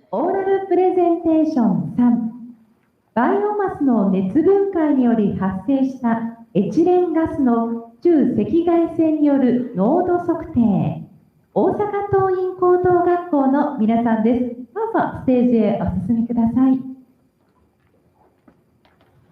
オーラルプレゼンテーション3、バイオマスの熱分解により発生したエチレンガスの中赤外線による濃度測定。大阪桐蔭高等学校の皆さんです。どうぞステージへお進みください。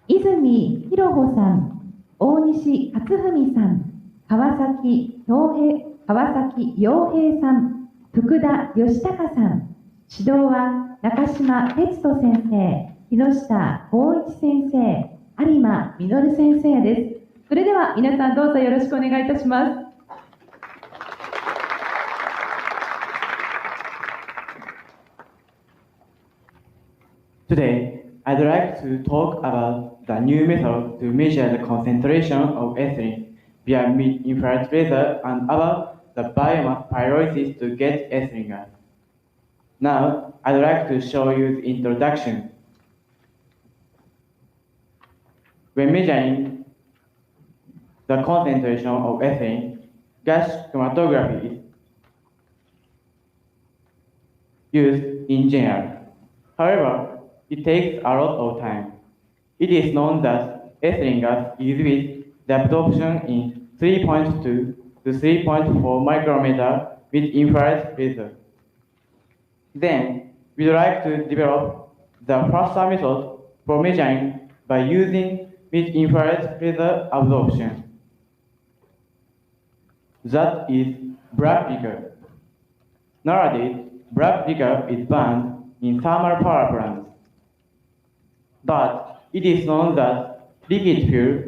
泉博穂さん、大西克文さん、川崎洋平さん、福田義孝さん。指導は中島哲人先生、木下光一先生、有馬実先生です。それでは皆さんどうぞよろしくお願いいたします。Today, I'd like to talk about the new method to measure the concentration of ethylene via mid-infrared laser and about the biomass pyrolysis to get ethylene gas. Now, I'd like to show you the introduction. When measuring the concentration of ethylene, gas chromatography is used in general. However, it takes a lot of time. It is known that ethylene gas exhibits the absorption in 3.2 to 3.4 micrometer with infrared laser. Then, we'd like to develop the faster method for measuring by using mid-infrared laser absorption. That is black liquor. Nowadays, black liquor is banned in thermal power plants. But it is known that liquid fuel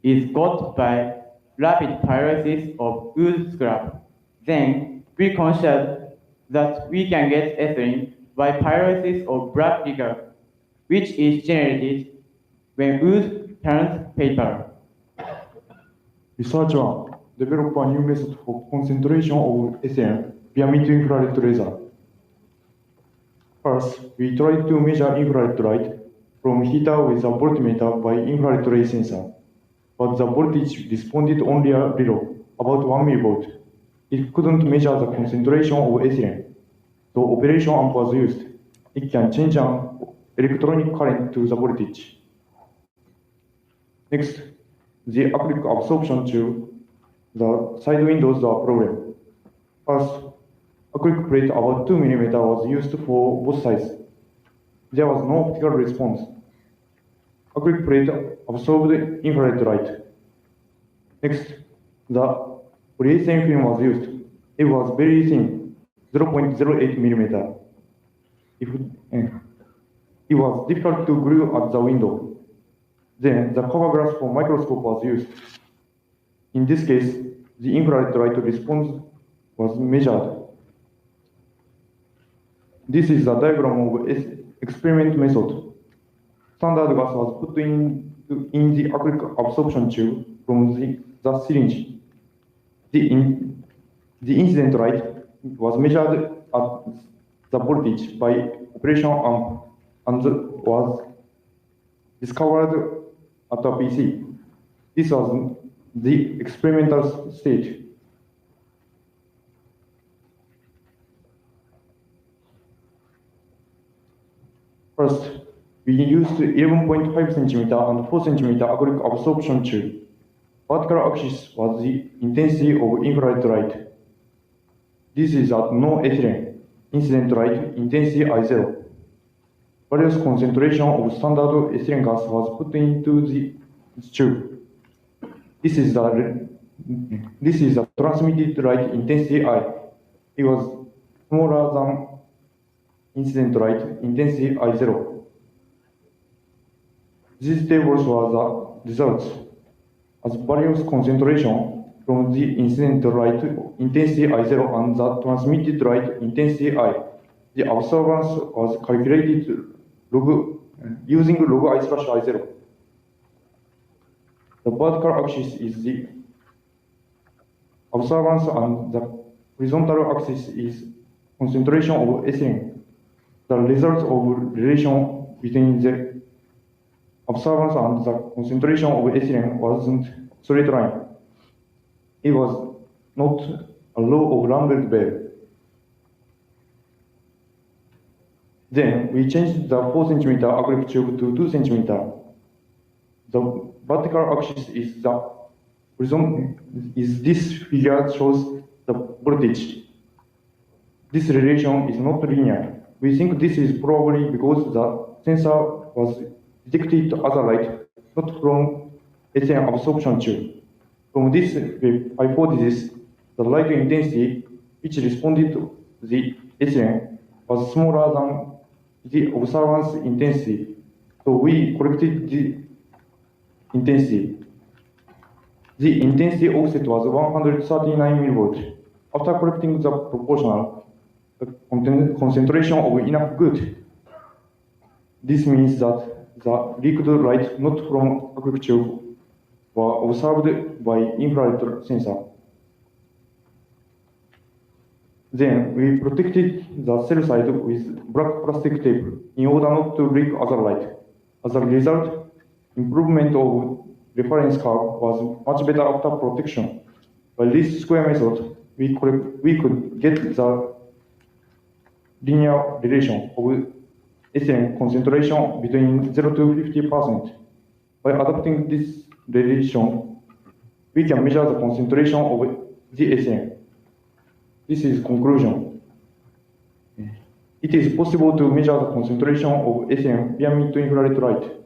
is got by rapid pyrolysis of wood scrap. Then we considered that we can get ethylene by pyrolysis of black liquor, which is generated when wood turns paper. Research 1. Develop a new method for concentration of ethylene via mid-infrared laser. First, we tried to measure infrared light from heater with a voltmeter by infrared ray sensor, but the voltage responded only a little, about 1 millivolt. It couldn't measure the concentration of ethylene, so operation amp was used. It can change an electronic current to the voltage. Next, the acrylic absorption tube. The side windows are a problem. First, acrylic plate about 2 mm was used for both sides. There was no optical response. Acrylic plate absorbed infrared light. Next, the polyethylene film was used. It was very thin, 0.08 mm. It was difficult to glue at the window. Then the cover glass for microscope was used. In this case, the infrared light response was measured. This is the diagram of experiment method. Standard gas was put in the acrylic absorption tube from the syringe. The incident light was measured at the voltage by operation amp and was discovered at a PC. This was the experimental stage. First, we used 11.5 cm and 4 cm acrylic absorption tube. Vertical axis was the intensity of infrared light. This is at no ethylene. Incident light intensity I0. Various concentration of standard ethylene gas was put into the tube. This is the transmitted light intensity I. It was smaller than incident light intensity I0. These tables are the results. As various concentration from the incident light intensity I0 and the transmitted light intensity I, the absorbance was calculated using log I/I0. The vertical axis is the absorbance and the horizontal axis is concentration of ethylene. The result of relation between the absorbance and the concentration of ethylene wasn't straight line. It was not a law of Lambert-Bell. Then we changed the 4 cm acrylic tube to 2 cm. The vertical axis is the horizontal. This figure shows the voltage. This relation is not linear. We think this is probably because the sensor was detected as a light, not from ethylene absorption tube. From this hypothesis, the light intensity which responded to the ethylene was smaller than the observance intensity. So we corrected the intensity. The intensity offset was 139 millivolts. After correcting the proportional, the concentration of enough good. This means that the liquid light not from acrylic tube were observed by infrared sensor. Then we protected the cell side with black plastic tape in order not to leak other light. As a result, improvement of reference curve was much better after protection. By this square method, we could get the linear relation of ethylene concentration between 0 to 50%. By adopting this relation, we can measure the concentration of the ethylene. This is conclusion. It is possible to measure the concentration of ethylene via mid-infrared light.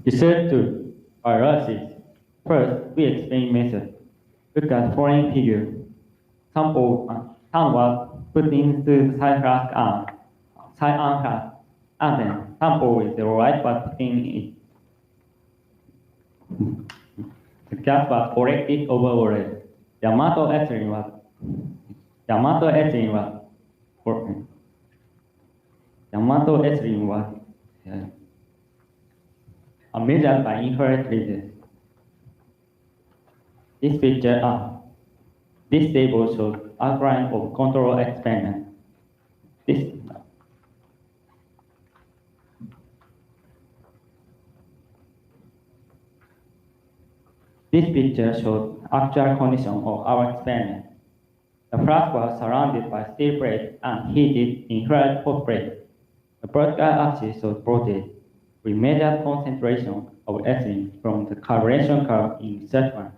Research 2, pyrolysis. First, we explain method. Look at following figure. Sample was put into the side flask and then sample with the light was put in it. The gas was collected overall. The amount of ethylene was measured by infrared lasers. This table shows outline of control experiment. This picture shows actual condition of our experiment. The flask was surrounded by steel plates and heated infrared hot plates. The vertical axis shows voltage. We measured concentration of ethylene from the calibration curve in research 1.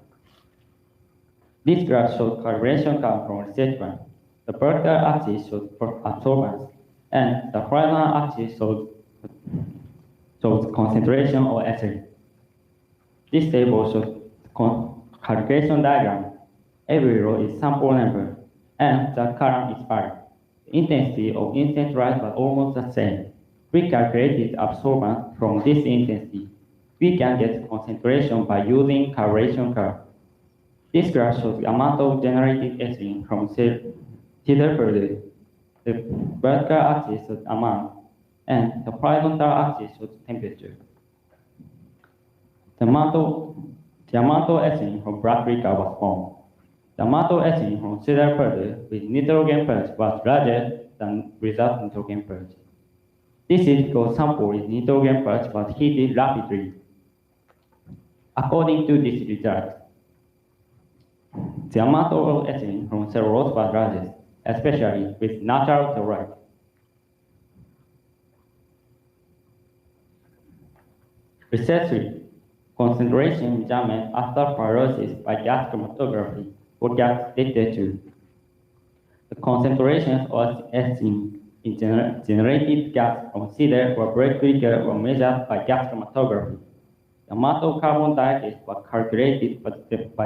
This graph shows calibration curve from research 1. The vertical axis shows absorbance, and the horizontal axis shows concentration of ethylene. This table shows calculation diagram. Every row is sample number, and the column is value. The intensity of incident light was almost the same. We calculated absorbance from this intensity. We can get concentration by using calibration curve. This graph shows the amount of generated ethylene from cedar further. The vertical axis shows amount, and the horizontal axis shows temperature. The amount of ethylene from black liquor was formed. The amount of ethylene from cedar further with nitrogen purge was larger than without nitrogen purge. This is because sample with nitrogen purge was heated rapidly. According to this result, the amount of ethylene from cellulose was largest, especially with natural cellulite. Research 3, concentration measurement after pyrolysis by gas chromatography for gas detector tube. The concentrations of ethylene in generated gas from cedar or black liquor were measured by gas chromatography. The amount of carbon dioxide was calculated by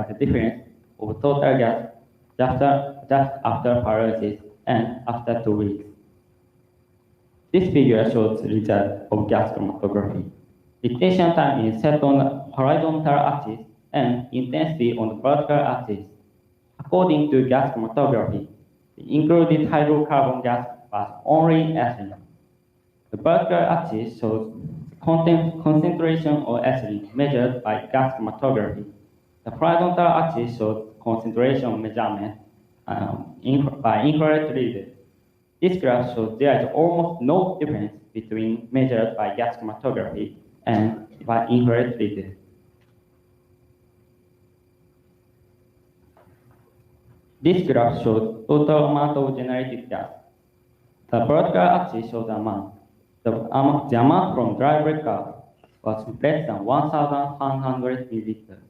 the difference of total gas just after pyrolysis and after 2 weeks. This figure shows the result of gas chromatography. Detection time is set on the horizontal axis and intensity on the vertical axis. According to gas chromatography, the included hydrocarbon gas was only ethylene. The vertical axis shows the concentration of ethylene measured by gas chromatography. The horizontal axis shows concentration measurement by infrared laser. This graph shows there is almost no difference between measured by gas chromatography and by infrared laser. This graph shows total amount of generated gas. The vertical axis shows the amount. The amount from dry breaker was less than 1,100 milliliters.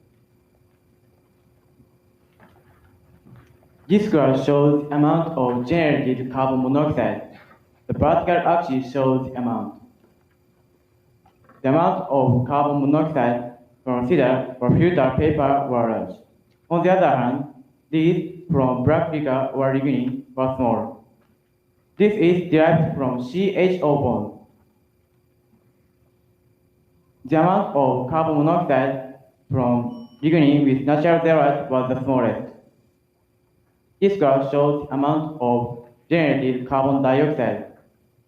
This graph shows the amount of generated carbon monoxide. The vertical axis shows the amount. The amount of carbon monoxide considered for filter paper were large. On the other hand, these from black liquor or lignin were small. This is derived from CHO bond. The amount of carbon monoxide from lignin with natural zeolite was the smallest. This graph shows the amount of generated carbon dioxide.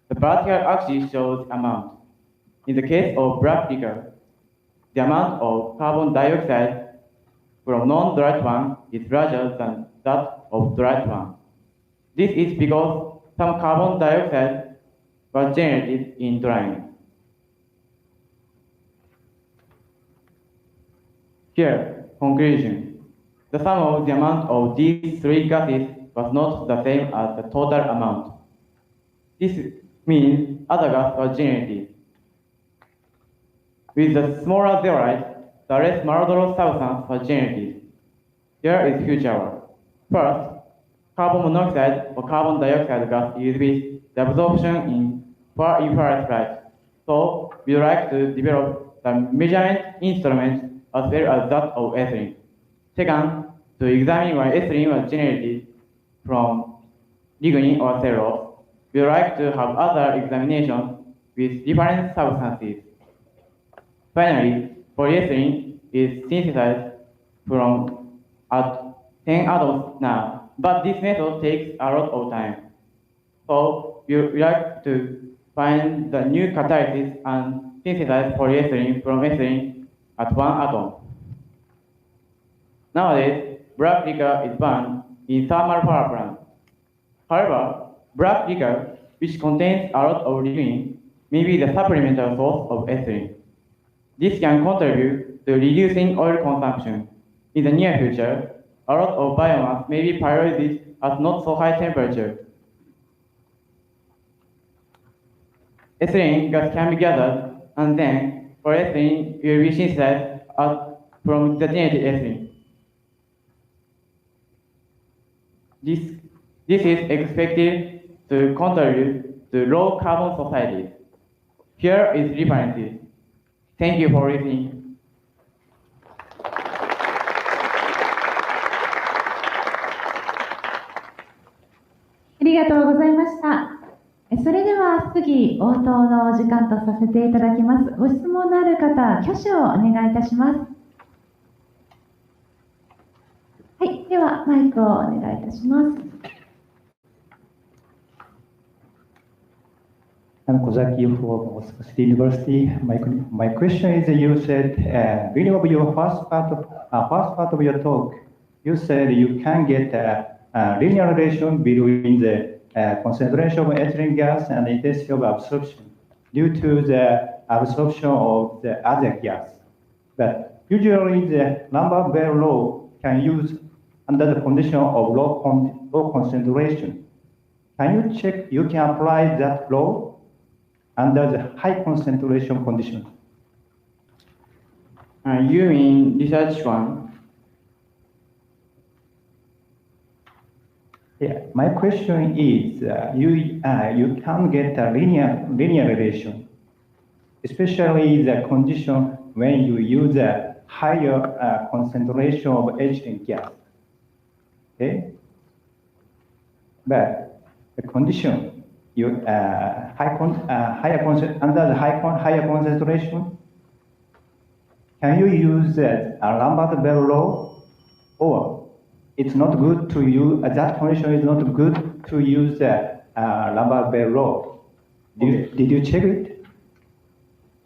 The vertical axis shows the amount. In the case of black liquor, the amount of carbon dioxide from non-dried one is larger than that of dried one. This is because some carbon dioxide was generated in drying. Here, conclusion. The sum of the amount of these three gases was not the same as the total amount. This means other gas was generated. With the smaller zeolite, the less malodorous substance was generated. Here is future work. First, carbon monoxide or carbon dioxide gas is with the absorption in far infrared light. So we would like to develop the measurement instrument as well as that of ethylene. Second, to examine why ethylene was generated from lignin or cellulose, we would like to have other examinations with different substances. Finally, polyethylene is synthesized from at 10 atoms now, but this method takes a lot of time. So we would like to find the new catalysis and synthesize polyethylene from ethylene at 1 atom. Nowadays, black liquor is banned in thermal power plants. However, black liquor, which contains a lot of lignin, may be the supplemental source of ethylene. This can contribute to reducing oil consumption. In the near future, a lot of biomass may be pyrolyzed at not so high temperature. Ethylene gas can be gathered, and then polyethylene will be synthesized from the generated ethylene. This is expected to contribute to low carbon societies. Here is references. Thank you for listening. ありがとうございました。それでは次、応答のお時間とさせていただきます。ご質問のある方、挙手をお願いいたします。はい、ではマイクをお願いいたします。I'm Kozaki from Osaka State University. My question is, you said beginning of your first part of your talk, you said you can get a linear relation between the concentration of ethylene gas and the intensity of absorption due to the absorption of the other gas. But usually the number very low can use under the condition of low concentration. Can you check you can apply that law under the high concentration condition? You mean research one? Yeah, my question is, you can get a linear relation, especially the condition when you use a higher concentration of ethylene gas. Okay, but the condition under the higher concentration, can you use a Lambert very low, or it's not good to use that condition is not good to use Lambert very low? Did you check it?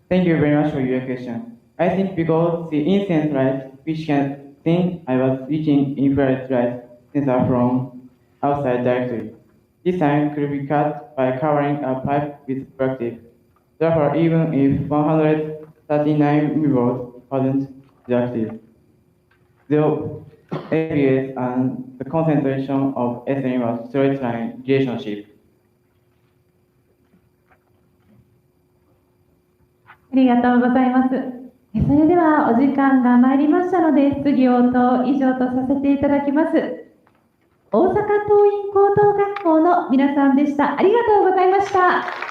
Thank you very much for your question. I think because the incident light, which can think I was reaching infrared light sensor from outside directly. This time could be cut by covering a pipe with reflective. Therefore, even if 139 millivolts wasn't reactive, ABS and the concentration of ethylene was straight line relationship. ありがとうございます。それではお時間が参りましたので、質疑応答以上とさせていただきます。大阪桐蔭高等学校の皆さんでした。ありがとうございました。